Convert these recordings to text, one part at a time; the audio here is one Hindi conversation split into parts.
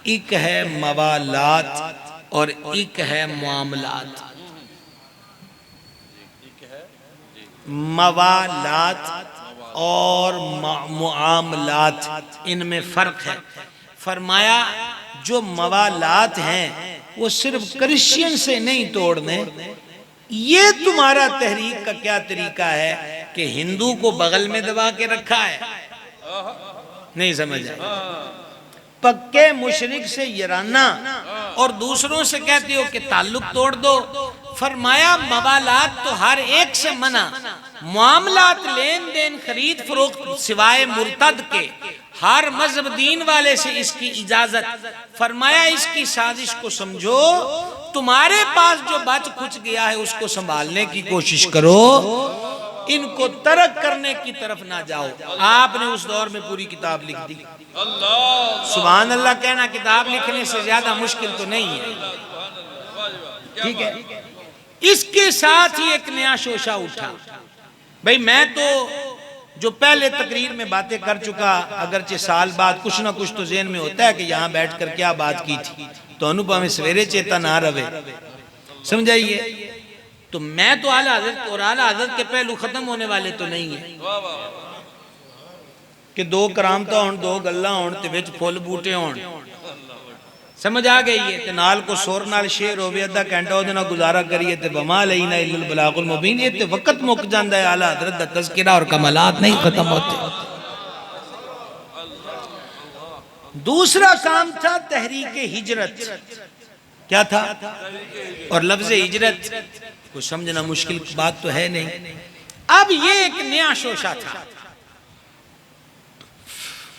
एक है मवालात और एक है मामलात। मवालात और मुआमलात, इनमें फर्क है। फरमाया जो मवालात हैं वो सिर्फ क्रिश्चियन से नहीं तोड़ने। ये तुम्हारा तहरीक का क्या तरीका है कि हिंदू को बगल में दबा के रखा है? नहीं समझ आया? पक्के मुशरिक से यराना और दूसरों से कहते हो कि ताल्लुक तोड़ दो। फरमाया मवालात तो हर एक से मना, मामलात लेन देन खरीद फरोख्त सिवाय मुर्तद के हर मजहब दीन वाले से इसकी इजाजत। फरमाया इसकी साजिश को समझो, तुम्हारे पास जो बच कुछ गया है उसको संभालने की कोशिश करो, इनको तरक करने की तरफ ना जाओ। आपने उस दौर में पूरी किताब लिख दी। सुभान अल्लाह कहना किताब लिखने से ज्यादा मुश्किल तो नहीं है। ठीक है, इसके साथ ही एक नया शोशा उठा। भाई मैं तो जो पहले तकरीर में बातें कर चुका, अगरचे साल बाद कुछ ना कुछ तो जेहन में होता है कि यहाँ बैठकर क्या बात की थी, तो अनुपम सवेरे चेता ना रवे, समझाइए। तो मैं तो आला हज़रत और आला हज़रत के पहलू खत्म होने वाले तो नहीं है कि दो करामता होन, दो गल्ला होन ते विच फुल बूटे होन। समझ आ गई है? ते नाल को सुर नाल शेर होवे, अद्धा घंटा ओदे नाल गुजारा करिए ते बमा लईना इल्लल बलागुल मुबीन। ये ते वक्त मुक जांदा है, आला हज़रत दा तज़किरा और कमालात नहीं खत्म होते। दूसरा काम था तहरीक हिजरत। क्या था? और लफ्ज़ हिजरत को समझना मुश्किल बात तो है नहीं। अब ये एक नया शोशा था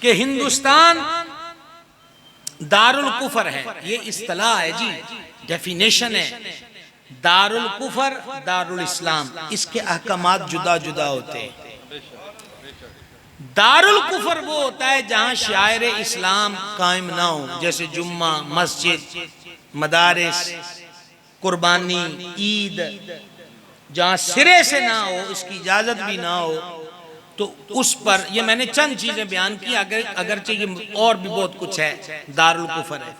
कि हिंदुस्तान दारुल कुफर है। ये इस्तिलाह है जी, डेफिनेशन है। दारुल कुफर, दारुल इस्लाम, इसके अहकामात जुदा जुदा होते हैं। दारुल कुफर वो होता है जहां शायर इस्लाम कायम ना हो, जैसे जुम्मा, मस्जिद, मदारिस, कुर्बानी, ईद, जहां सिरे से ना हो, इसकी इजाजत भी ना हो, तो उस पर ये मैंने चंद चीजें बयान की। अगरचे ये और भी बहुत कुछ है, दारुल कुफर है।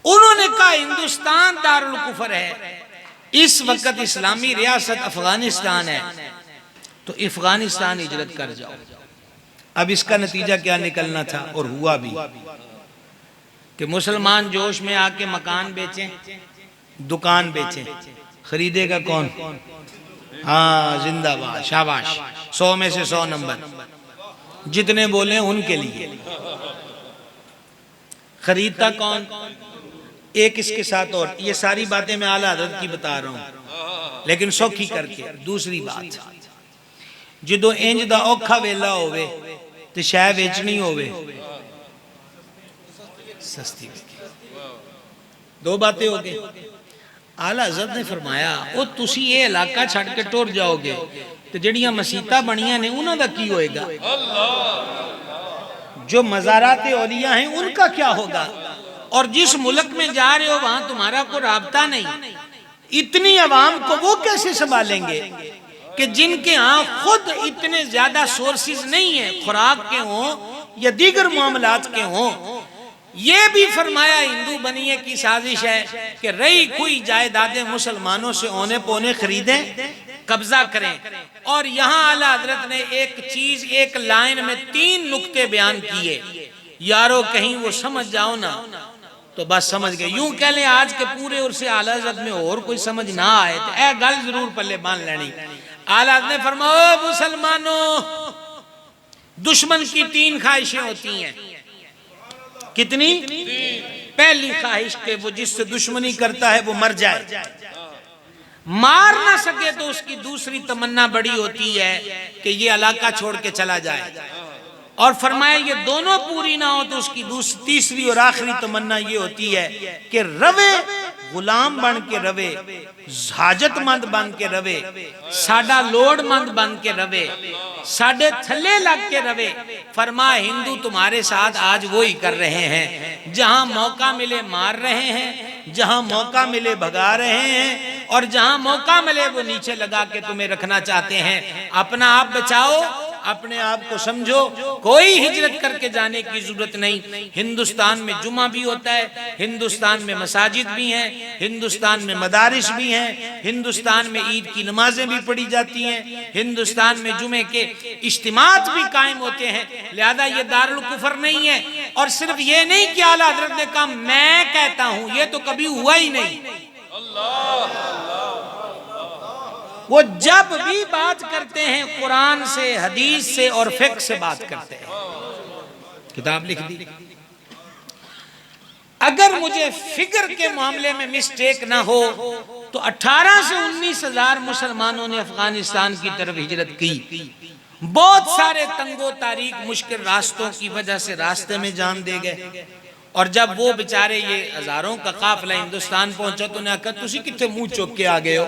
उन्होंने कहा हिंदुस्तान दारुल कुफर है, इस वक्त इस्लामी रियासत अफगानिस्तान है, तो अफगानिस्तान हिजरत कर जाओ। अब इसका नतीजा क्या निकलना था और हुआ भी कि मुसलमान जोश में आके मकान बेचें, दुकान बेचें, खरीदेगा कौन? हाँ, जिंदाबाद, शाबाश, 100 में से 100 नंबर, जितने बोले उनके लिए। खरीदता कौन? एक इसके साथ और, ये सारी बातें मैं आला हज़रत की बता रहा हूं, लेकिन सौखी करके। दूसरी बात, जो इंज दा औखा वेला होवे ते शै वेचनी होवे, सस्ती। दो बातें हो गई। आला हज़रत ने फरमाया ओ तुसी ये इलाका छड़ के टुर जाओगे तो जड़ियां मसीता बनियां ने उन्हां दा की होएगा? जो मज़ारात औलिया हैं उनका क्या होगा? और जिस मुल्क में जा रहे हो वहां तुम्हारा कोई राब्ता नहीं, इतनी अवाम को वो कैसे संभालेंगे कि जिनके यहाँ खुद इतने ज्यादा सोर्सेज नहीं है, खुराक के हों या दीगर मामलात के हों। ये भी फरमाया हिंदू बनिए की साजिश है कि रही कोई जायदादें मुसलमानों से औने पौने खरीदें, कब्जा करें। और यहाँ आला हज़रत ने एक चीज, एक लाइन में 3 नुक्ते बयान किए। यारो कहीं वो समझ जाओ ना तो बस समझ गए। यूं कह लें आज के पूरे और से आला हज़रत में और कोई समझ ना आए तो ए गल जरूर पल्ले बांध लेनी। आला हज़रत ने फरमाया मुसलमानों, दुश्मन की 3 ख्वाहिशें होती हैं। कितनी? पहली ख्वाहिश के वो जिससे दुश्मनी करता है वो मर जाए, मार ना सके तो उसकी दूसरी तमन्ना बड़ी होती है कि ये इलाका छोड़ के चला जाए। और फरमाया ये दोनों पूरी ना हो तो उसकी तीसरी और आखिरी तमन्ना ये होती है कि रवे गुलाम बन के रवे, हाजतमंद बन के रवे, साडा लोड़मंद बन के रवे, साडे थल्ले लग के रवे। फरमाया हिंदू तुम्हारे साथ आज वो ही कर रहे हैं, जहां मौका मिले मार रहे हैं, जहां मौका मिले भगा रहे हैं, और जहां मौका मिले वो नीचे लगा के तुम्हें रखना चाहते हैं। अपना आप बचाओ, अपने आप को समझो, कोई हिजरत करके जाने की जरूरत नहीं। हिंदुस्तान में जुमा भी होता है, हिंदुस्तान में मसाजिद भी हैं, हिंदुस्तान में मदारिस भी हैं, हिंदुस्तान में ईद की नमाजें भी पढ़ी जाती हैं, हिंदुस्तान में जुमे के इज्तिमात भी कायम होते हैं। लिहाजा ये दारुल कुफर नहीं है। और सिर्फ ये नहीं कि आला हजरत ने कहा मैं कहता हूं, ये तो कभी हुआ ही नहीं। वो जब भी बात करते हैं कुरान से, हदीस से और फिक्र से बात करते हैं। किताब लिख दी। अगर मुझे फिक्र के मामले में मिस्टेक ना हो तो 18 से 19 हजार मुसलमानों ने अफगानिस्तान की तरफ हिजरत की। बहुत सारे तंगो तारीख मुश्किल रास्तों की वजह से रास्ते में जान दे गए। और जब वो बेचारे ये हजारों का काफिला हिंदुस्तान पहुंचा तो उन्हें कहा तुसी कितने मुंह चौक के आ गए हो,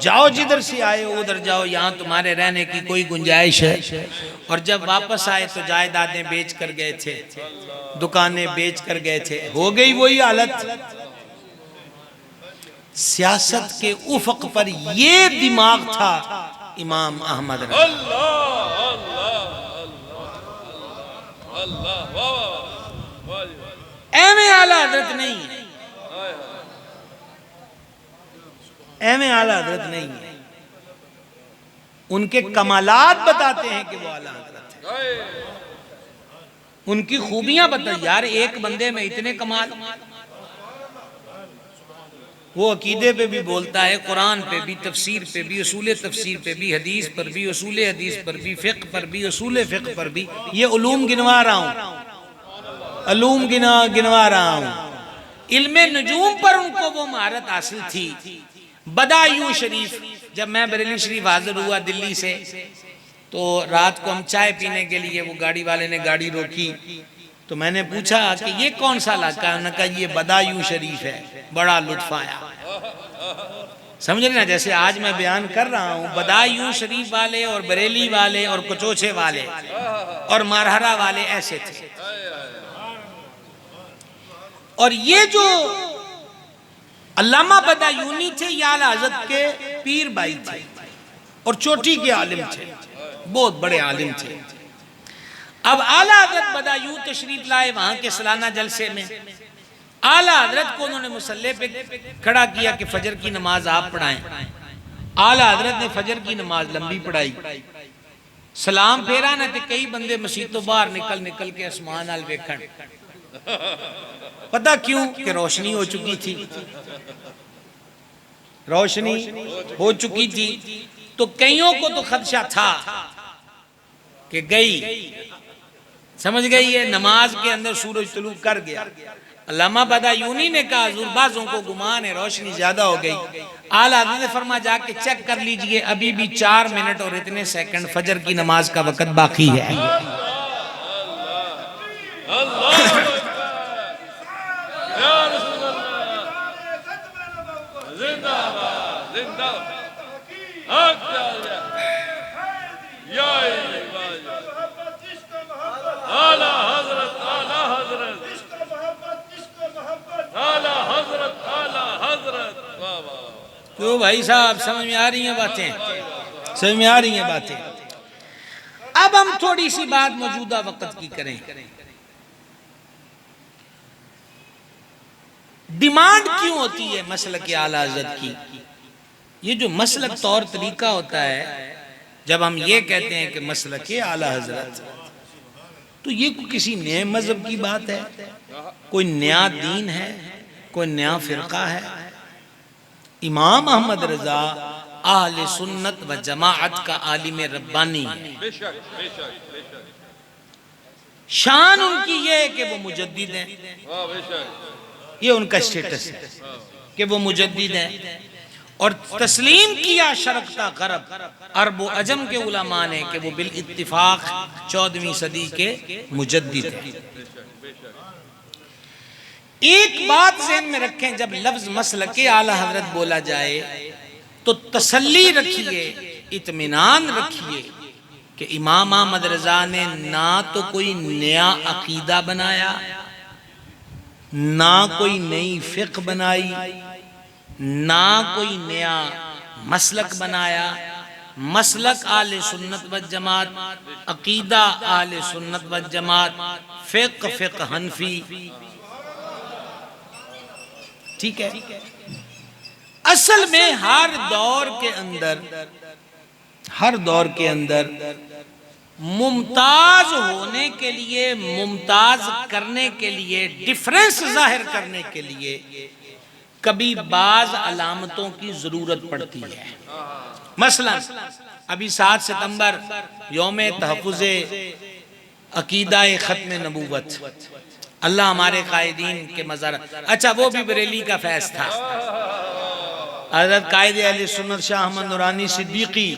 जाओ जिधर से आए हो उधर जाओ, यहाँ तुम्हारे रहने की कोई गुंजाइश है। और जब वापस आए तो जायदादें बेच कर गए थे, दुकानें बेच कर गए थे, हो गई वही हालत। सियासत के उफक पर ये दिमाग था इमाम अहमद रज़ा। एमे आला हजरत नहीं है, एमे आला हजरत नहीं है। उनके कमालात बताते हैं कि वो आला हजरत है, उनकी खूबियां बता। यार एक बंदे में इतने कमाल। वो अकीदे पे भी बोलता है, कुरान पे भी, तफसीर पे भी, उसूल तफसीर पे भी, हदीस पर भी, उसूल हदीस पर भी, फिक्र पर भी, उसूल फिक्र पर भी। ये उलूम गिनवा रहा हूँ, उलूम गिनवा रहा हूँ। इल्मे नजूम पर उनको वो महारत हासिल थी। बदायूं शरीफ, जब मैं बरेली शरीफ हाजिर हुआ दिल्ली से, तो रात को हम चाय पीने के लिए, वो गाड़ी वाले ने गाड़ी रोकी तो मैंने पूछा कि ये कौन सा इलाका है। उन्होंने कहा ये बदायूं शरीफ है। बड़ा लुत्फ आया, समझ रहे ना, जैसे आज मैं बयान कर रहा हूँ। बदायूं शरीफ वाले और बरेली वाले और कचोचे वाले और मारहरा वाले ऐसे थे। और ये जो अल्लामा बदायूनी थे, ये आला हज़रत के पीर भाई थे और चोटी के आलिम थे, बहुत बड़े आलिम थे। अब आला हज़रत बदायूं तशरीफ लाए वहां के सालाना जलसे में। आला हज़रत को उन्होंने मुसल्ले पे खड़ा किया कि फजर की नमाज आप पढ़ाएं। आला हज़रत ने फजर की नमाज लंबी पढ़ाई, सलाम फेरा ना तो कई बंदे मसीह तो बाहर निकल के आसमान नाल वेखण। पता क्यों? कि रोशनी हो चुकी थी, रोशनी हो चुकी थी। तो कईयों को तो खदशा था कि गई, समझ गई है, नमाज के अंदर सूरज तुलू कर गया। अल्लामा बदायूनी ने कहा हुजूर बाज़ों को गुमान है रोशनी ज्यादा हो गई। आला हज़रत ने फरमा जाके चेक कर लीजिए, अभी भी 4 मिनट और इतने सेकंड फजर की नमाज का वक्त बाकी है। तो भाई साहब समझ में आ रही हैं बातें, समझ में आ रही हैं बातें। अब हम थोड़ी सी बात मौजूदा वक्त की करें। डिमांड क्यों होती है मसलक आला हज़रत की? ये जो मसलक तौर तरीका होता है, जब हम ये कहते हैं कि मसलक आला हज़रत, तो ये किसी नए मजहब की बात है, कोई नया दीन है, कोई नया फिरका है। इमाम अहमद रजा अहले सुन्नत व जमाअत का आलिम रब्बानी है। शान उनकी ये है कि वो मुजद्दिद हैं, ये उनका स्टेटस है कि वो मुजद्दिद हैं। और तस्लीम किया शरक़ता गरब, अरब व अजम के उलमा ने कि वो बिल इत्तिफाक 14वीं सदी के मुजद्दिद हैं। एक बात ज़हन में रखें, जब लफ्ज मसलके आला हज़रत बोला जाए तो तसल्ली रखिए, इत्मीनान रखिए कि इमाम अहमद रज़ा ने ना तो कोई नया अकीदा बनाया, ना कोई नई फ़िक़्ह बनाई, ना कोई नया मसलक बनाया, मसलक आले सुन्नत व जमात, अकीदा आले सुन्नत व जमात, फिक़्ह हनफी। ठीक है। असल में हर दौर के अंदर मुमताज होने के लिए, मुमताज करने के लिए, डिफरेंस जाहिर करने के लिए कभी बाज अलामतों की जरूरत पड़ती है। मसलन अभी 7 सितंबर यौम तहफ़्फ़ुज़े अकीदा ख़त्म नबूवत, अल्लाह हमारे कायदीन के मज़ार, अच्छा वो भी बरेली का फैज़ था। हज़रत कायद अहले सुन्नत शाह अहमद नूरानी सिद्दीकी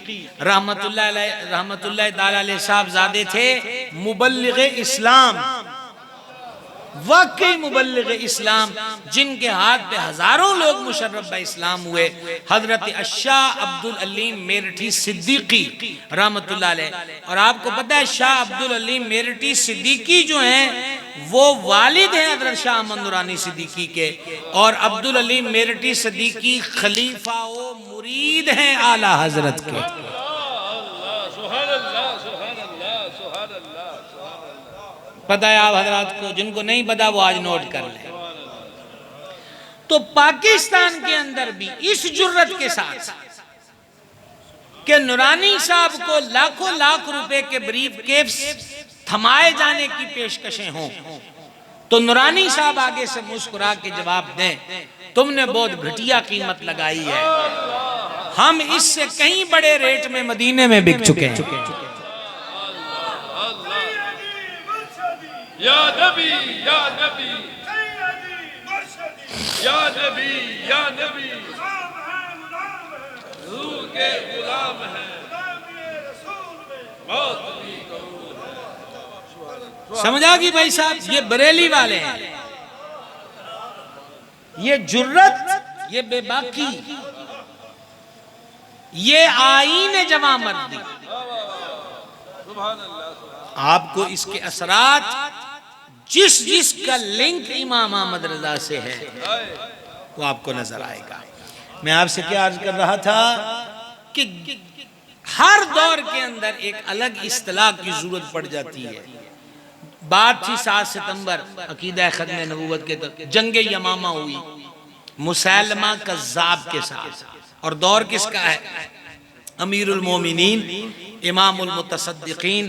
रहमतुल्लाह ताला अलैह साहबज़ादे थे, मुबल्लिग़े इस्लाम, वाकई मुबल्लिग़े इस्लाम, जिनके हाथ पे हजारों लोग मुशर्रफ ब इस्लाम हुए। हजरत शाह अब्दुल अलीम मेरठी सिद्दीकी रहमतुल्लाह अलैह। और आपको पता है शाह अब्दुल अलीम मेरठी सिद्दीकी जो हैं वो वालिद हैं हजरत शाह अहमद नूरानी सिद्दीकी के, और अब्दुल अलीम मेरठी सिद्दीकी खलीफा व मुरीद हैं आला हजरत के। पता है आप हजरात को, जिनको नहीं पता वो आज नोट कर लें। तो पाकिस्तान के अंदर भी इस जुर्रत के साथ कि नूरानी साहब को लाखों लाख रुपए के ब्रीफ केस थमाए जाने की पेशकशें हों, तो नूरानी साहब आगे से मुस्कुरा के जवाब दें, तुमने बहुत घटिया कीमत लगाई है, हम इससे कहीं बड़े रेट में मदीने में बिक चुके हैं। या नबी या नबी या नबी या नबी, हुजूर के गुलाम हैं, समझा कि भाई साहब ये बरेली वाले हैं, ये जुर्रत, ये बेबाकी, ये आईन जमा मर्दी। आपको इसके असरात जिस का लिंक इमाम अहमद रजा से है वो आपको नजर आएगा। मैं आपसे क्या अर्ज कर रहा था कि हर दौर के अंदर एक अलग इस्तिलाह की जरूरत पड़ जाती है। बात थी 7 सितंबर अकीदा ख़त्म नबूवत के तक, जंग यमामा हुई मुसैलमा कज़्ज़ाब के साथ, और दौर किसका है? अमीरुल मोमिनीन, इमामुल मुतसद्दिकीन,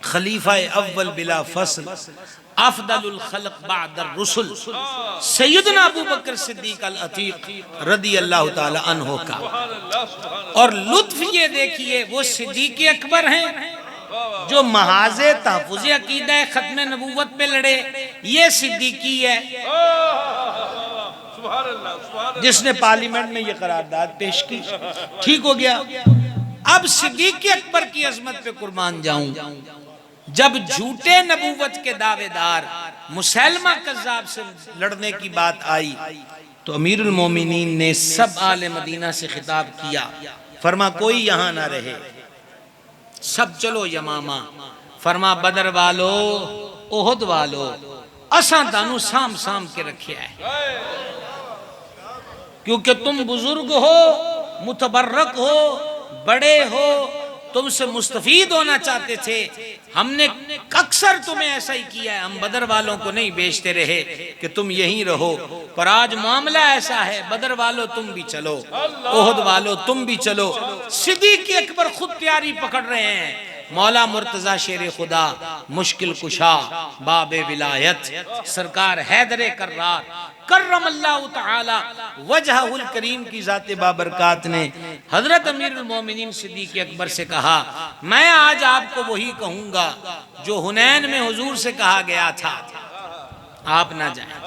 खलीफा अव्वल बिला फसल, अफदलुल खल्क बअदर रुsul, सैयदना अबू बकर सिद्दीक अल अतीक रदियल्लाहु ताला अन्हु का। और लुत्फ ये देखिए, वो सिद्दीक अकबर हैं जो महाज़े तहफ़्फ़ुज़ अक़ीदा ख़त्म नबूवत पे लड़े, ये सिद्दीकी है जिसने पार्लियामेंट में ये करारदाद पेश की। ठीक हो गया। अब सिद्दीक अकबर की अजमत पे कुर्बान जाऊं, जब झूठे नबूवत के दावेदार मुसैलमा कज़्ज़ाब से लड़ने की बात आई तो अमीरुल मोमिनीन ने सब आले मदीना से खिताब किया, फरमा कोई यहाँ ना रहे, सब चलो यमामा। फरमा बदर वालो, ओहद वालो, असा तानू साम साम के रखे है, क्योंकि तुम बुजुर्ग हो, मुतबर्रक हो, बड़े हो, तुमसे मुस्तफीद होना चाहते थे, हमने अक्सर तुम्हें ऐसा ही किया है। हम बदर वालों को नहीं बेचते रहे कि तुम यहीं रहो, पर आज मामला ऐसा है, बदर वालों तुम भी चलो, ओहद वालों तुम भी चलो। सिद्दीक अकबर खुद तैयारी पकड़ रहे हैं, मौला मुर्तजा शेर खुदा, मुश्किल कुशा, बाबे विलायत, सरकार हैदरे कर्रार कर्रमल्लाहु तआला वजहुल करीम की जाते बाबरकात ने हजरत अमीरुल मोमिनीन सिद्दीक अकबर से कहा, मैं आज आपको वही कहूंगा जो हुनैन में हुजूर से कहा गया था, आप ना जाएं,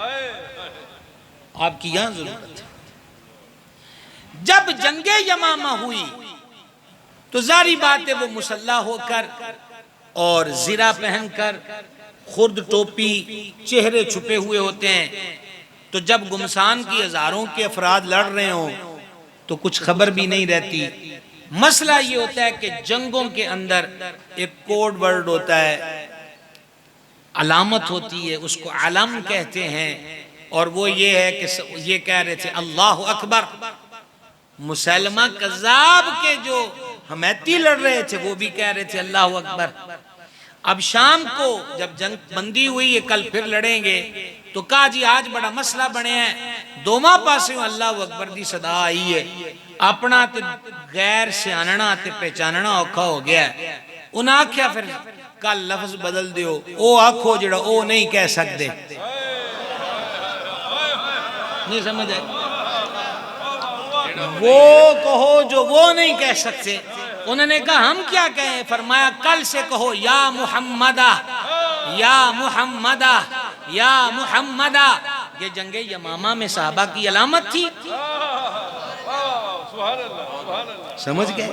आपकी यहां जरूरत है। जब जंगे यमामा हुई तो जारी बात है वो मुसल्ला होकर और जीरा पहनकर, खुर्द टोपी, चेहरे छुपे हुए होते हैं, तो जब गुमसान की हजारों के अफराद लड़ रहे हो तो कुछ खबर भी नहीं रहती। मसला ये होता है कि जंगों के अंदर एक कोड वर्ड होता है, अलामत होती है, उसको अलम कहते हैं, और वो ये है कि ये कह रहे थे अल्लाह अकबर। मुसैलमा कज़्ज़ाब के जो हमैती लड़ रहे थे, वो भी कह रहे थे अल्लाह अकबर। अब शाम को जब जंग बंदी हुई है, कल फिर लड़ेंगे, तो कहा जी आज बड़ा मसला बने हैं, दोवां पासे अल्लाह अकबर दी सदा आई है, अपना ते गैर सियाणना ते पहचानना औखा हो गया। उन्हें आख्या फिर कल लफ्ज बदल दियो, ओ आखो जड़ा ओ नहीं कह सकते। नहीं समझ आए? वो कहो जो वो नहीं कह सकते। उन्होंने कहा हम क्या कहें? फरमाया कल से कहो या मुहम्मदा, या मुहम्मदा, या मुहम्मदा। ये जंगे यमामा में साहबा की अलामत थी। समझ गए?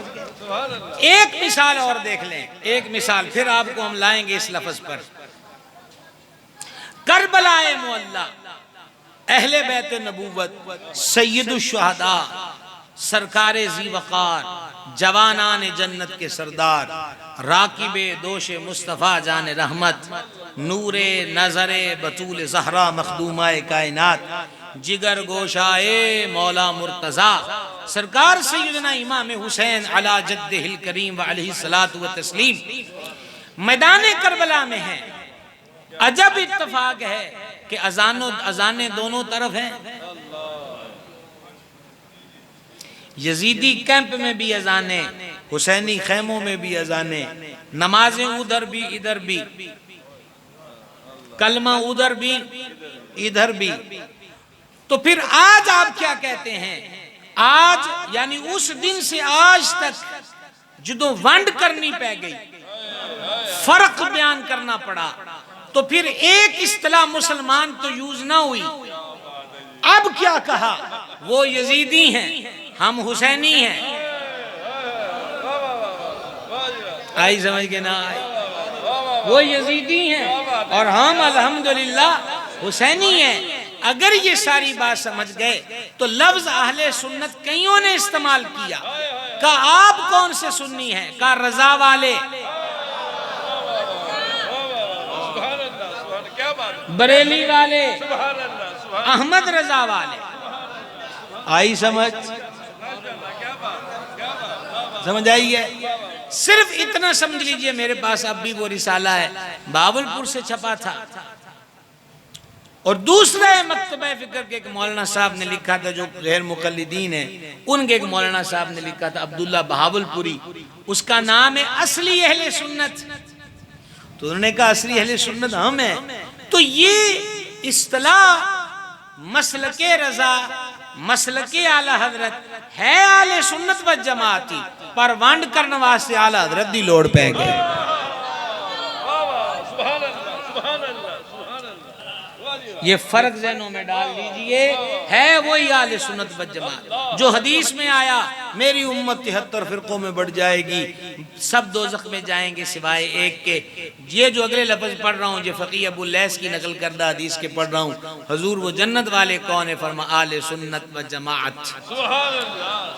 एक मिसाल और देख लें, एक मिसाल फिर आपको हम लाएंगे इस लफ्ज पर। करबलाए मुअल्ला, अहले बैत नबूवत, सैयदुश शुहदा, सरकारे ज़ी वक़ार, जवानान जन्नत के सरदार, राकिबे दोशे मुस्तफ़ा जान रहमत, नूरे नज़रे बतूल ज़हरा मखदूमाए कायनात, जिगर गोशाए मौला मुर्तज़ा, सरकार सैयदना इमाम हुसैन अला जद्दिहिल करीम व अलैहि सलातु व तस्लीम मैदान करबला में है। अजब इत्तफाक है कि अजाने दोनों तरफ हैं। यजीदी कैंप में भी अजाने, हुसैनी खैमों में भी अजाने, नमाजें उधर भी इधर भी, कलमा उधर भी इधर भी। तो फिर आज आप क्या कहते हैं? आज यानी उस दिन से आज तक जो वंड करनी पै गई, फर्क बयान करना पड़ा, तो फिर एक इस्तिलाह मुसलमान तो यूज ना हुई। अब क्या कहा? वो यजीदी हैं, हम हुसैनी हैं। आई समझ के ना आई? वो यजीदी हैं और हम अल्हम्दुलिल्लाह हुसैनी हैं। अगर ये सारी बात समझ गए तो लफ्ज अहले सुन्नत कईयों ने इस्तेमाल किया। का आप कौन से सुन्नी हैं? का रजा वाले, बरेली वाले, अहमद रजा वाले। आई समझ? समझ आई है? सिर्फ इतना समझ लीजिए, मेरे पास अब भी वो रिसाला है, बावलपुर से छपा था। और दूसरा है मकतबा फिक्र के एक मौलाना साहब ने लिखा था, जो गैर मुकल्लिदीन है, उनके एक मौलाना साहब ने लिखा था, अब्दुल्ला बहावलपुरी। उसका नाम है असली अहले सुन्नत। तो उन्होंने कहा असली अहले सुन्नत हम हैं। तो ये इस्तिलाह मसलके रजा, मसलके आला हजरत है आले सुन्नत व जमाती, पर वंड करने वास्ते आला हजरत दी लोड़ पै गई। ये फर्क ज़हनों में डाल लीजिए। है वही आले सुन्नत व जमात जो हदीस में आया, मेरी उम्मत 73 फिरकों में बढ़ जाएगी, सब दोज़ख में जाएंगे सिवाय एक के। ये जो अगले लफ्ज़ पढ़ रहा हूँ, ये फ़क़ीह अबू लैस की नकल करदा हदीस के पढ़ रहा हूँ। हजूर वो जन्नत वाले कौन है? फरमा आले सुन्नत व जमात।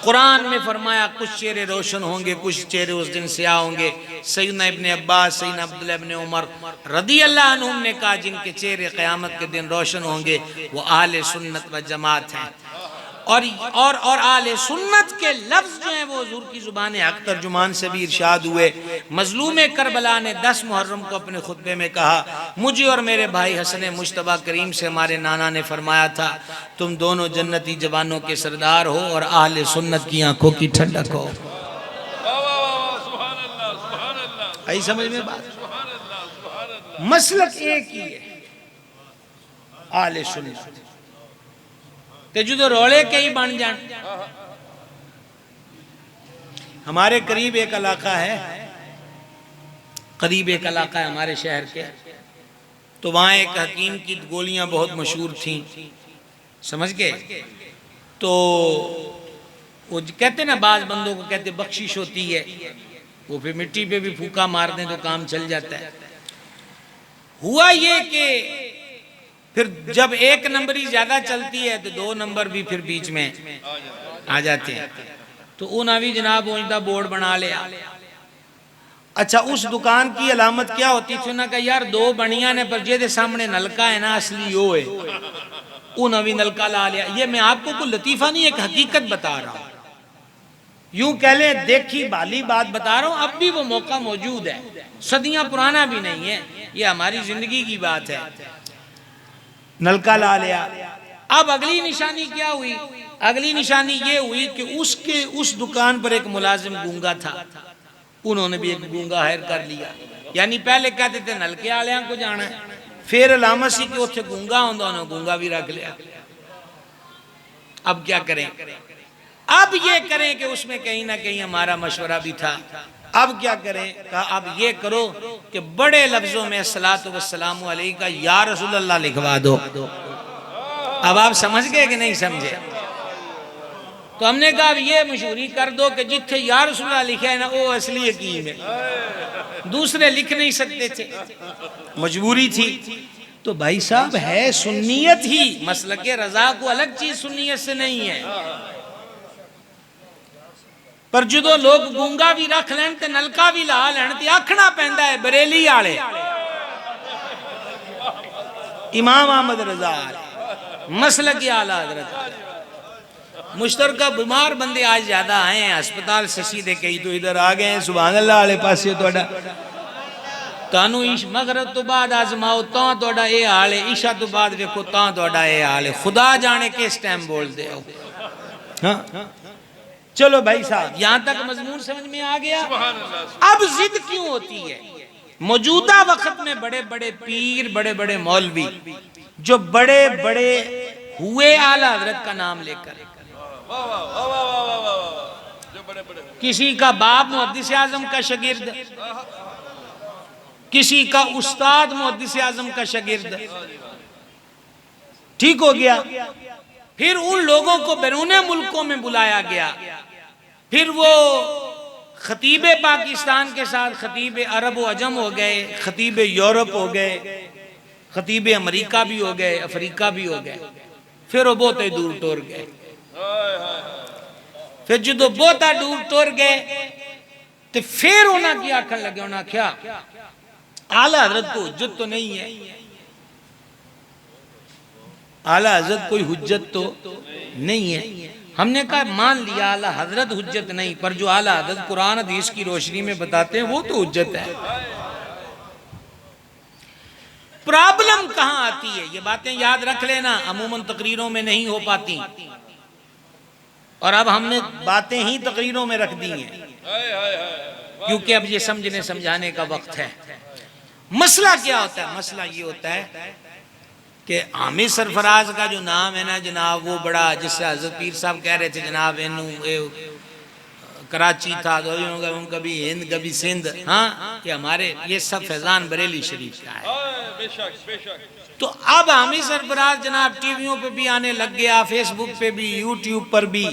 कुरान में फरमाया कुछ चेहरे रोशन होंगे, कुछ चेहरे उस दिन स्याह होंगे। सैयदना इब्ने अब्बास, सैयदना अब्दुल्लाह इब्ने उमर रदी अल्लाह अन्हुम ने कहा जिनके चेहरे क़यामत के दिन रोशन होंगे वो आले सुन्नत व जमात हैं। और आले सुन्नत के लफ्ज जो हैं वो हुजूर की जुबान हक तर्जुमान से भी इरशाद हुए। मजलूम करबला ने 10 मुहर्रम को अपने खुतबे में कहा, मुझे और मेरे भाई हसन मुश्तबा करीम से हमारे नाना ने फरमाया था, तुम दोनों जन्नती जवानों के सरदार हो और आले सुन्नत की आंखों की ठंडक हो। आई समझ में बात? मसलक एक ही है, आले सुन्नत ते जो रोले कई बन जान। हमारे करीब एक इलाका है, करीब एक इलाका है हमारे शहर के, तो वहाँ एक हकीम की गोलियां बहुत मशहूर थीं, समझ गए? तो वो कहते ना, बाज बंदों को कहते बख्शिश होती है, वो फिर मिट्टी पे भी फूका मार दें तो काम चल जाता है। हुआ ये कि फिर जब एक नंबरी ज्यादा चलती है तो 2 नंबर भी फिर बीच में आ जाते हैं। तो उन्हें भी जनाब ऊंचा बोर्ड बना लिया। अच्छा, उस दुकान की अलामत क्या होती थी? उन्होंने कहा यार 2 बनिया ने पर जे सामने नलका है ना, असली वो है। उन्हें भी नलका ला लिया। ये मैं आपको कोई लतीफा नहीं, एक हकीकत बता रहा हूँ। यूं कह ले देखी भाली बात बता रहा हूं, अब भी वो मौका मौजूद है, सदियां पुराना भी नहीं है, ये हमारी जिंदगी की बात है। नलका ला लिया। अब अगली निशानी क्या हुई? अगली निशानी ये हुई कि उसके उस दुकान पर एक मुलाजिम गूंगा था, उन्होंने भी एक गूंगा हायर कर लिया। यानी पहले कहते थे नलके आलिया को जाना है, फिर अलामत सी कि उत्थे गूंगा होंदा, उन्होंने गूंगा भी रख लिया। अब क्या करें? अब ये करें कि उसमें कहीं ना कहीं हमारा मशवरा भी था। अब क्या करें? कहा अब ये करो कि बड़े लफ्जों में अस्सलातु वस्सलामु अलैका या रसूल अल्लाह लिखवा दो। अब आप समझ गए कि नहीं समझे? तो हमने कहा अब ये मशहूरी कर दो कि जिथे या रसूल अल्लाह लिखा है ना वो असली यकीन है, दूसरे लिख नहीं सकते थे, मजबूरी थी। तो भाई साहब है सुन्नियत ही, मसलके रजा को अलग चीज सुन्नियत से नहीं है। पर जो लोग गूंगा भी रख लैन ते नलका भी ला लैन ते आखना पैंदा है बरेली आले इमाम अहमद रजा मसलक आला हजरत। मुश्तरका बीमार बंदे आज ज्यादा आए हैं अस्पताल से सीधे, कई तो इधर आ गए हैं। सुभान अल्लाह वाले पासे तोड़ा तानू इश मगरब तो बाद आजमाओ तां तोड़ा ये हाल है, ईशा तो बाद देखो तां तोड़ा ये हाल है। खुदा जाने किस टाइम बोलते हो। हाँ चलो भाई साहब यहां तक मजमून समझ में आ गया। अब जिद क्यों होती है? मौजूदा वक्त में बड़े बड़े पीर, बड़े बड़े मौलवी जो बड़े बड़े हुए आला हजरत का नाम लेकर, किसी का बाप मुहद्दिस आजम का शागिर्द, किसी का उस्ताद मुहद्दिस आजम का शागिर्द, ठीक हो गया। फिर उन लोगों को बैरूने मुल्कों में बुलाया गया, फिर वो खतीबे पाकिस्तान के साथ खतीबे अरब व अजम हो गए, खतीबे यूरोप हो गए, खतीबे अमेरिका भी हो गए, अफ्रीका भी हो गए। फिर वो बहुत दूर टोर गए। फिर जो बहुत दूर टोर गए तो फिर उन्हें क्या आखन लगे, उन्हें आख्या आला हजरत को हुज्जत तो नहीं है। आला हजरत कोई हुज्जत तो नहीं है। हमने कहा मान लिया आला हजरत हुज्जत नहीं, पर जो आला हजरत कुरान हदीस की रोशनी में बताते हैं वो तो हुज्जत है। प्रॉब्लम कहां आती है? ये बातें याद रख लेना, अमूमन तकरीरों में नहीं हो पाती, और अब हमने बातें ही तकरीरों में रख दी हैं क्योंकि अब ये समझने समझाने का वक्त है। मसला क्या होता है? मसला ये होता है कि हामिद सरफराज का जो नाम है ना जनाब, वो बड़ा, जिससे हजरत पीर साहब कह रहे थे जनाब इनू कराची था तो कभी हिंद कभी सिंध, हाँ ये हमारे ये सब फैजान बरेली शरीफ का है। बेशक बेशक। तो अब हामिद सरफराज जनाब टीवियों पे भी आने लग गया, फेसबुक पे भी, यूट्यूब पर भी,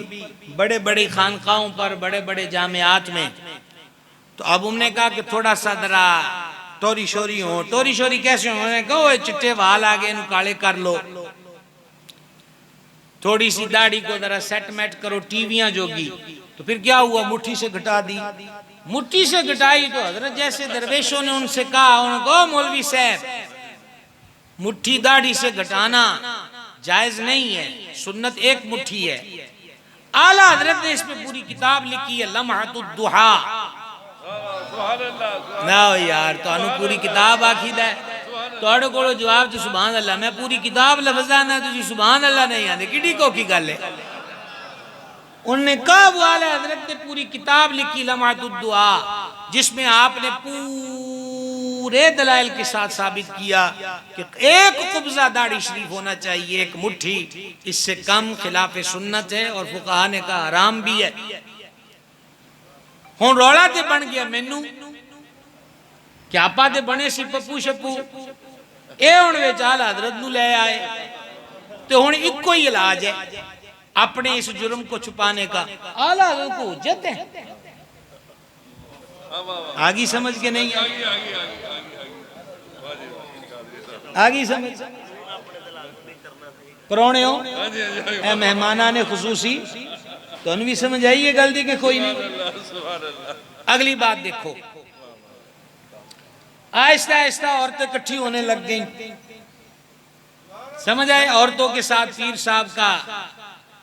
बड़े बड़े खानकाओं पर, बड़े बड़े जामियात में। तो अब उन्होंने कहा कि थोड़ा सा जरा टोरी शोरी हो। टोरी शोरी कैसे हो? उन्होंने कहा चिट्टे वाल आ गए, काले कर लो, थोड़ी सी दाढ़ी को जरा सेटमेट करो टीवियां जोगी। तो फिर क्या हुआ? मुट्ठी से घटा दी। मुट्ठी से घटाई तो हजरत जैसे दरवेशों ने उनसे कहा, उन्होंने कहा मौलवी साहब मुट्ठी दाढ़ी से घटाना जायज नहीं है, सुन्नत एक मुट्ठी है। आला हजरत ने इस पे पूरी किताब लिखी है, लम्हतुद दुहा। ना यार तो पूरी किताब आखिद है, ਤੁਹਾਡੇ ਕੋਲ जवाब तो सुभान अल्लाह, मैं पूरी किताब लफ्ज़ा ना तुझी सुभान अल्लाह नहीं आते, किडी को की गल है। उन्होंने कहा वो आला हजरत ने पूरी किताब लिखी लम्हतुद दुआ, जिसमें आपने पूरे दलाइल के साथ साबित किया कि एक कुब्जा दाढ़ी शरीफ होना चाहिए, एक मुट्ठी, इससे कम खिलाफ सुन्नत है और फुकाहा ने कहा हराम भी है। हुण रौला ते बन गया मैनू क्या आपा ते बने सी पप्पू शप्पू, ये हुण विच आला हजरत नूं ले आए। तो हुण इक्को ही इलाज है अपने इस जुर्म को छुपाने का, आला हजरत को हुज्जत है। आगी समझ के नहीं आगी समझ परौने हो ए मेहमाना ने खुसूसी तो भी समझ आई है गलती के कोई नहीं। अगली बात देखो, आहिस्ता आहिस्ता औरतें इकट्ठी होने लग गईं, समझ आए। औरतों के साथ पीर साहब का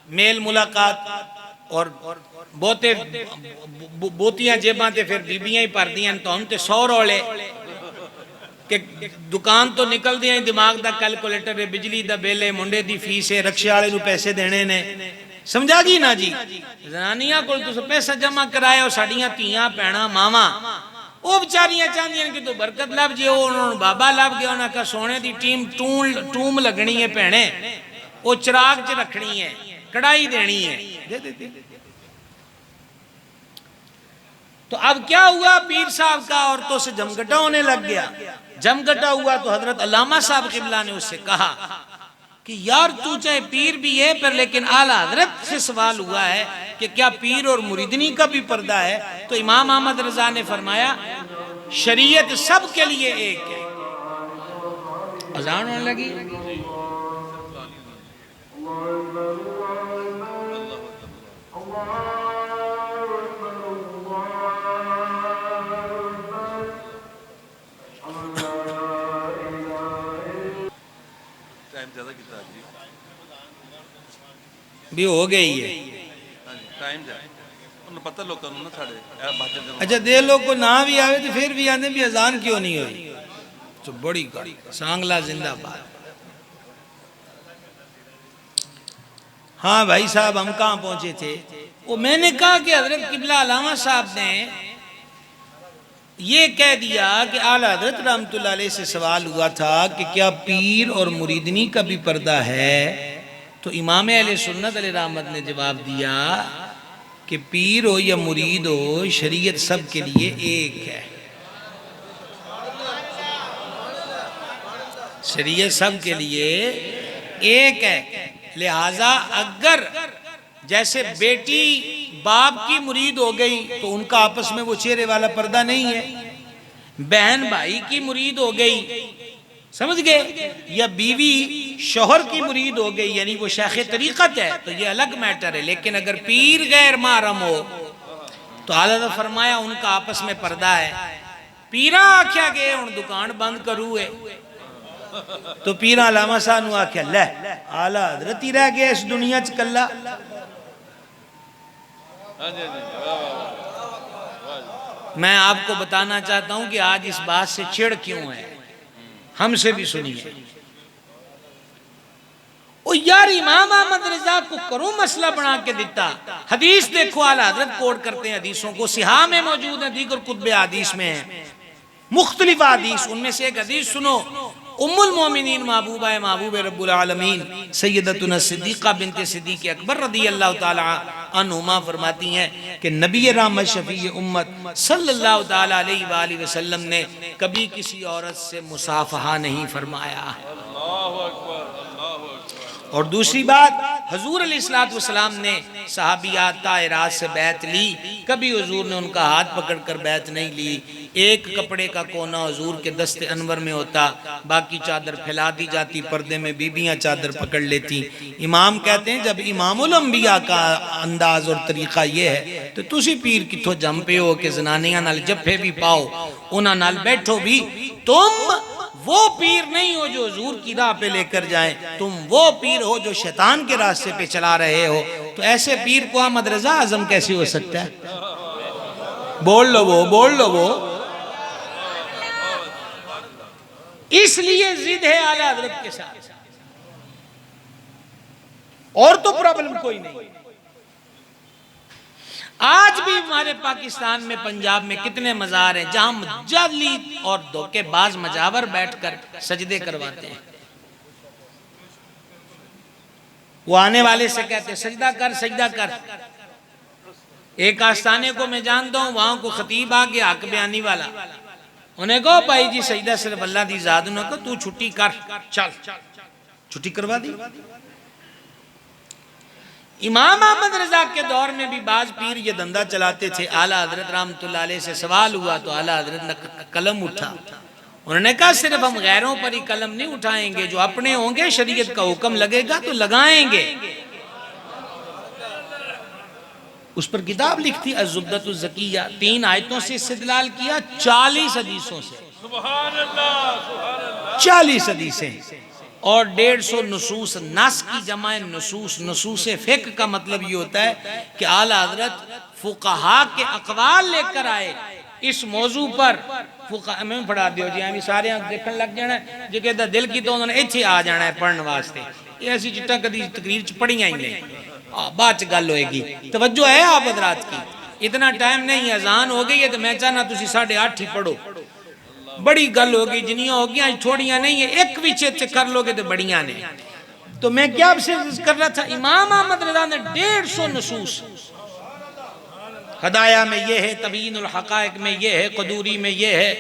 मेल मुलाकात, और बहुते बोतियां जेबां ते फिर बीबियां ही भरदियां तो हम ते 100 रौले कि दुकान तो निकलदियां ही दिमाग दा कैलकुलेटर है, बिजली दा बिल है, मुंडे दी फीस है, रक्शे वाले नूं पैसे देने ने। समझा गई ना जी? जनानियां कोल तुस पैसा जमा कराए हो, साडियां धीआं भैणां मावां वो बेचारियां चाहदियां कि तू बरकत लभ जे, उन्होंने बाबा लभ गया, उन्हें कहा सोने की टीम टूम लगनी है भैने, वो चिराग च रखनी है, कढ़ाई देनी है, दे दे। तो अब क्या हुआ, पीर साहब का औरतों से जमघटा होने लग गया। जमघटा हुआ तो हजरत अल्लामा साहब किबला ने उससे कहा कि यार तू चाहे पीर भी है पर लेकिन आला हजरत से सवाल हुआ है कि क्या पीर और मुरीदनी का भी पर्दा है? तो इमाम अहमद रजा ने फरमाया शरीयत सब के लिए एक है। अजान होने लगी। भी हो गई है टाइम पता लोगों ना साढ़े अच्छा दे लोग को ना भी आवे तो फिर भी आने भी अजान क्यों नहीं हुई? तो बड़ी सांगला जिंदाबाद। हाँ भाई साहब हम कहाँ पहुंचे थे? वो मैंने कहा कि हजरत किबला अल्लामा साहब ने ये कह दिया कि आला हजरत रहमतुल्लाह अलैह से सवाल हुआ था कि क्या पीर और मुरीदनी का भी पर्दा है? तो इमाम अहले सुन्नत अलैहि रहमत ने जवाब दिया कि पीर हो या मुरीद हो, शरीयत सब के लिए एक है। शरीयत सब के लिए एक है। लिहाजा अगर जैसे बेटी बाप की मुरीद हो गई तो उनका आपस में वो चेहरे वाला पर्दा नहीं है, बहन भाई की मुरीद हो गई, समझ गए, या बीवी शोहर की मुरीद हो गई यानी वो शेख तरीकत है, तो ये अलग मैटर है। लेकिन अगर पीर गैर महरम हो तो आला फरमाया उनका आपस में पर्दा है। पीरा आख्या गए हुण दुकान बंद करू है तो पीरा अल्लामा साहब नूं आख्या लै आला हजरत ही रह गया इस दुनिया च कल्ला। मैं आपको बताना चाहता हूं कि आज इस बात से चिढ़ क्यों है, हमसे भी सुनिए। ओ यार इमाम अहमद रजा को करो मसला बना के दिता। हदीस देखो, आला हजरत कोट करते हैं हदीसों को, सिहा में मौजूद है, दीगर कुतुब हदीस में है, मुख्तलिफ हदीस। उनमें से एक हदीस सुनो, उम्मुल मोमिनीन महबूबा महबूब रब्बुल आलमीन सैयदतुना सिद्दीक़ा बिनते सिद्दीक़ अकबर रज़ियल्लाहु ताला अन्हुमा फरमाती हैं कि नबी रहमत शफ़ी उम्मत सल्लल्लाहु ताला अलैहि वसल्लम ने कभी किसी औरत से मुसाफहा नहीं फरमाया। और दूसरी बात, हजूर अलैहिस्सलातु वस्सलाम ने सहाबियात ताहिरात से बैत ली, कभी हुजूर ने उनका हाथ पकड़कर बैत नहीं ली। एक कपड़े का कोना हुजूर के दस्ते अनवर में होता, बाकी चादर फैला दी जाती, पर्दे में बीबियां चादर पकड़ लेती। इमाम कहते हैं जब इमामुल अंबिया का अंदाज और तरीका ये है तो तुसी पीर किथों जम पे हो कि जनानियां नाल जफ्फे भी पाओ, उन्हां नाल बैठो भी। तुम वो पीर नहीं हो जो हुजूर की राह पे लेकर जाए, तुम वो पीर हो जो शैतान के रास्ते पे चला रहे हो। तो ऐसे पीर को अहमद रजा आजम कैसे हो सकता है? बोल लो वो, बोल लो वो। इसलिए जिद है आला हजरत के साथ, और तो प्रॉब्लम कोई नहीं। आज भी हमारे पाकिस्तान में, पंजाब में कितने मजार हैं जहां जाली और धोखेबाज मजावर बैठकर सजदे करवाते हैं। वो आने वाले से कहते सजदा कर, सजदा कर। एक आस्थाने को मैं जानता हूं, वहां को खतीब आ गया हक बयानी वाला, उन्हें कहो भाई जी सजदा सिर्फ अल्लाह दी जात ने, तू छुट्टी कर, चल छुट्टी करवा दी। इमाम अहमद रजा के दौर में भी बाज पीर ये धंधा चलाते थे। आला हजरत रहमतुल्लाह अलैह से सवाल हुआ तो आला हजरत ने कलम उठा, उन्होंने कहा सिर्फ हम गैरों पर ही कलम नहीं उठाएंगे, जो अपने होंगे शरीयत का हुक्म लगेगा तो लगाएंगे। उस पर किताब लिखती अज़ुब्दतुज़ ज़किया, 3 आयतों से इस्तिदलाल किया, 40 हदीसों से, 40 हदीसें। और 150 नसूस। नस की जमा है नसूस। नसूस फिक का मतलब ये होता है कि आला हजरत फुकहा के अकवाल लेकर आए इस मौजू पर। मैं पढ़ा दियो जी, एवं सारे देखने लग जाना जो कहता दिल की तो उन्होंने इत्थे आ जाना है पढ़ने वास्ते। ये ऐसी चीज़ां कभी तकरीर च पढ़ियां ही नहीं, बाद च गल होएगी। तवज्जो है आप हजरात की, इतना टाइम नहीं, अजान हो गई है तो मैं चाहना तुसी 8:30 ही पढ़ो। बड़ी गल हो गई, जिनियां हो गई थोड़ियां नहीं है, एक भी चेत कर लोगे तो बढ़िया ने। तो मैं क्या आपसे कर रहा था, इमाम अहमद रज़ा ने 150 नसूस, हदाया में ये है, तबीनुल हकाइक में ये है, कदूरी में ये है,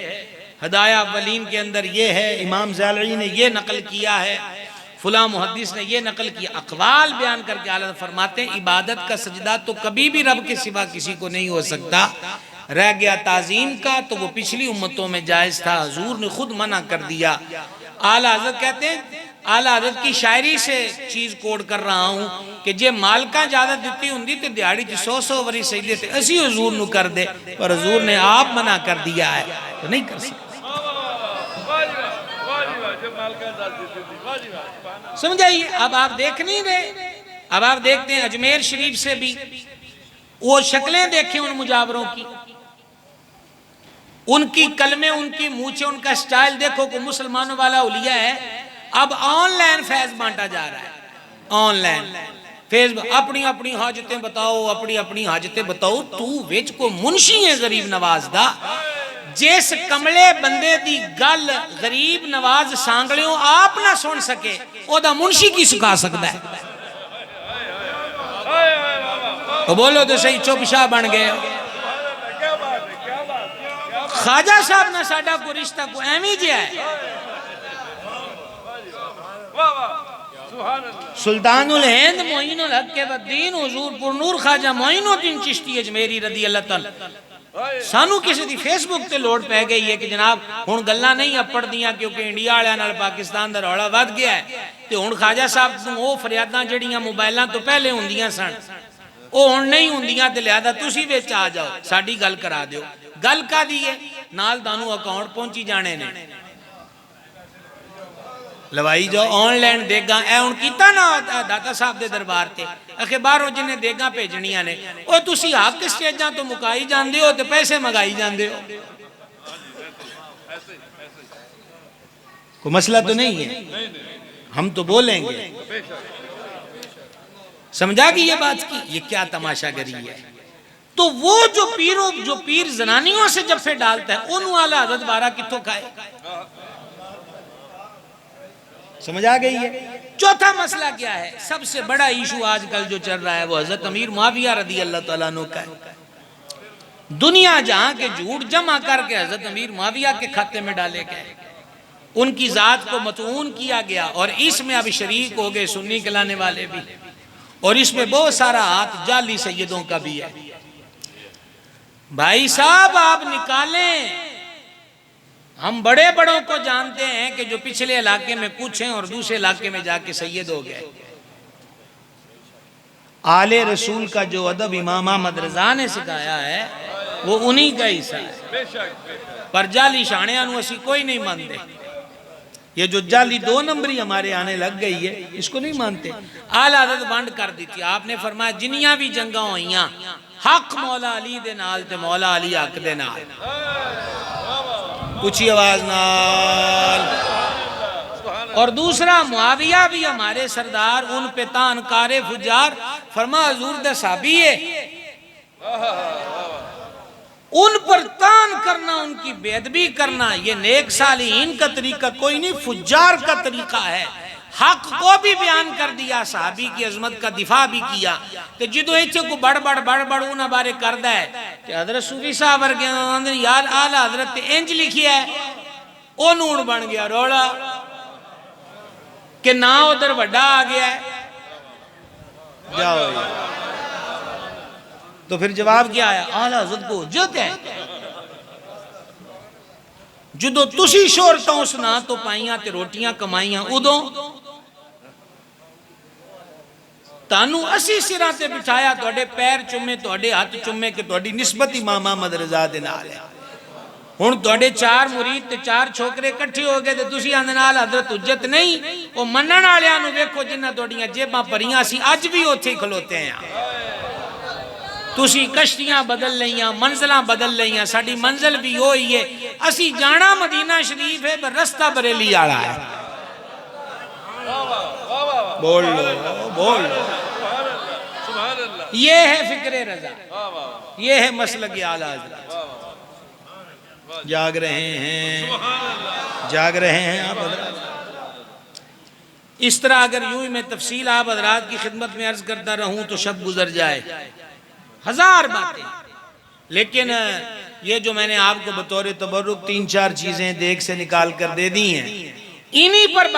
हदाया वलीम के अंदर ये है, इमाम ज़ालई ने ये नकल किया है, फुला मुहद्दिस ने ये नकल किया, अकवाल बयान करके आला फरमाते हैं इबादत का सजदा तो कभी भी रब के सिवा किसी को नहीं हो सकता। रह गया ताजीम का तो वो पिछली उम्मतों में जायज़ था, हुजूर ने खुद मना कर दिया। आला हज़रत कहते हैं, आला हज़रत की शायरी से चीज़ कोड कर रहा हूँ कि जे मालका ज़्यादा दिती होंगी तो दिहाड़ी 100 वरी सही देते असी हुजूर नू कर दे, पर हुजूर ने आप मना कर दिया है तो नहीं कर सकते। समझाइए। अब आप देख नहीं रहे, अब आप देखते हैं अजमेर शरीफ से भी वो शक्लें देखें उन मुजावरों की, उनकी कलमें, उनकी मूछें, उनका स्टाइल देखो कि मुसलमानों वाला उलिया है। अब ऑनलाइन फैज बांटा जा रहा है, ऑनलाइन फेसबुक, अपनी अपनी हाजतें बताओ, अपनी अपनी हाजतें बताओ। तू विच को मुंशी है गरीब नवाज दा, जिस कमले बंदे दी गल गरीब नवाज सांगलियों आप ना सुन सके, ओदा मुंशी की सुखा सकता है। तो बोलो तो सही, चुपशाह बन गए। ख्वाजा साहब ना साडा को रिश्ता को एवं जिहा है। सुल्तानुल हिंद मोइनुल हक के बदीन हुजूर पुरनूर ख्वाजा मोइनुद्दीन चिश्ती अजमेरी रदी अल्लाह तआला। सानू किसी दी फेसबुक ते लोड पै गई है कि जनाब हुण गल्लां नहीं अपड़ दियां क्योंकि इंडिया वालियां नाल पाकिस्तान दा रौला वध गया है ते हुण ख्वाजा साहब नूं वो फरियादां जड़ियां मोबाइलां तो पहले हुंदियां सन वो हुण नहीं हुंदियां ते लिहाजा तुसीं विच आ जाओ, साडी गल करा दिओ। गल कादी है, नाल तुहानूं अकाउंट पहुंची जाने ने, लवाई जाओ ऑनलाइन देगा। ए हुण कीता ना दाता साहब दे दरबार ते अखे बाहरों जिन्हें देगा भेजनियां ने, ओ तुसी हक स्टेजां तो मुकाई जांदे हो ते पैसे मंगाई जांदे हो। कोई मसला तो नहीं है, हम तो बोलेंगे। समझा कि ये बात की, ये क्या तमाशागरी है। तो वो जो पीर जनानियों से जफ्फे डालता है उन वाला हज़रत बारा कित्थों खाए। समझ आ गई है। चौथा मसला क्या है, सबसे बड़ा इशू आजकल जो चल रहा है वो हजरत अमीर मुआविया रदी अल्लाह तआला अन्हु का है। दुनिया जहां के झूठ जमा करके हजरत अमीर मुआविया के खाते में डाले गए, उनकी जात को मतऊन किया गया और इसमें अब शरीक हो गए सुन्नी कहलाने वाले भी, और इसमें बहुत सारा हाथ जाली सैयदों का भी है। भाई साहब आप निकालें, हम बड़े बड़ों को जानते हैं कि जो पिछले इलाके में कुछ हैं और दूसरे इलाके में जाके सैयद हो गए। आले रसूल का जो अदब इमाम अहमद रज़ा ने सिखाया है वो उन्हीं का हिस्सा है। पर जाली शाणियां नूं असीं कोई नहीं मानते। ये जो जाली 2 नंबरी हमारे आने लग गई है इसको नहीं मानते। आला हज़रत वंड कर दी थी, आपने फरमाया जिन्नियां भी जंगा होइयां हक मौला अली दे नाल ते मौला अली हक दे नाल। ऊंची आवाज नाल। और दूसरा मुआविया भी हमारे सरदार, उन पे तान कारे फुजार फरमा हजूर दे साहबी है, उन पर तान करना, उनकी बेअदबी करना ये नेक सालिहीन का तरीका कोई नहीं, फुजार का तरीका है। हक को भी बयान कर दिया, साहबी की अजमत का दिफा भी किया। तो जो इतने को बड़ बड़ उन्होंने बारे करता है तो हजरत सूफी साहब वर्गे यार आला हजरत इंज लिखिया है, ओ नून बन गया रोला कि ना उधर वड्डा आ गया है। जाओ तो फिर जवाब क्या आया, आला हजरत को हुज्जत है। जो तुसी शोहरतां सुना तो पाइयां ते रोटियां कमाइयां, उदों तानू असी सिरां ते बिठाया, तुहाडे पैर चुमे, तुहाडे हाथ चुमे कि तुहाडी निस्बत इमाम अहमद रज़ा दे नाल है। हुण तुहाडे 4 मुरीद ते 4 छोकरे इकट्ठे हो गए ते तुसी आंदे नाल हजरत हुज्जत नहीं, ਉਹ ਮੰਨਣ ਵਾਲਿਆਂ ਨੂੰ ਵੇਖੋ ਜਿਨ੍ਹਾਂ ਤੁਹਾਡੀਆਂ ਜੇਬਾਂ ਭਰੀਆਂ ਸੀ ਅੱਜ ਵੀ ਉੱਥੇ ਹੀ ਖਲੋਤੇ ਆ ਤੁਸੀਂ ਕਸ਼ਤੀਆਂ ਬਦਲ ਲਈਆਂ ਮੰਜ਼ਲਾਂ ਬਦਲ ਲਈਆਂ ਸਾਡੀ ਮੰਜ਼ਿਲ ਵੀ ਉਹੀ ਹੈ ਅਸੀਂ ਜਾਣਾ ਮਦੀਨਾ शरीफ है पर रास्ता बरेली वाला है बोल लो बोल लो सुभान अल्लाह ये है फिक्र रजा ये है मसलक आला हज़रत जाग रहे हैं जाग रहे हैं आप हज़रात इस तरह अगर यूं ही मैं तफसील आप हज़रात की खिदमत में अर्ज करता रहूं तो शब गुजर जाए हजार बातें लेकिन ये जो मैंने आपको बतौर तबरुक 3-4 चीजें देख से निकाल कर दे दी हैं इन्हीं पर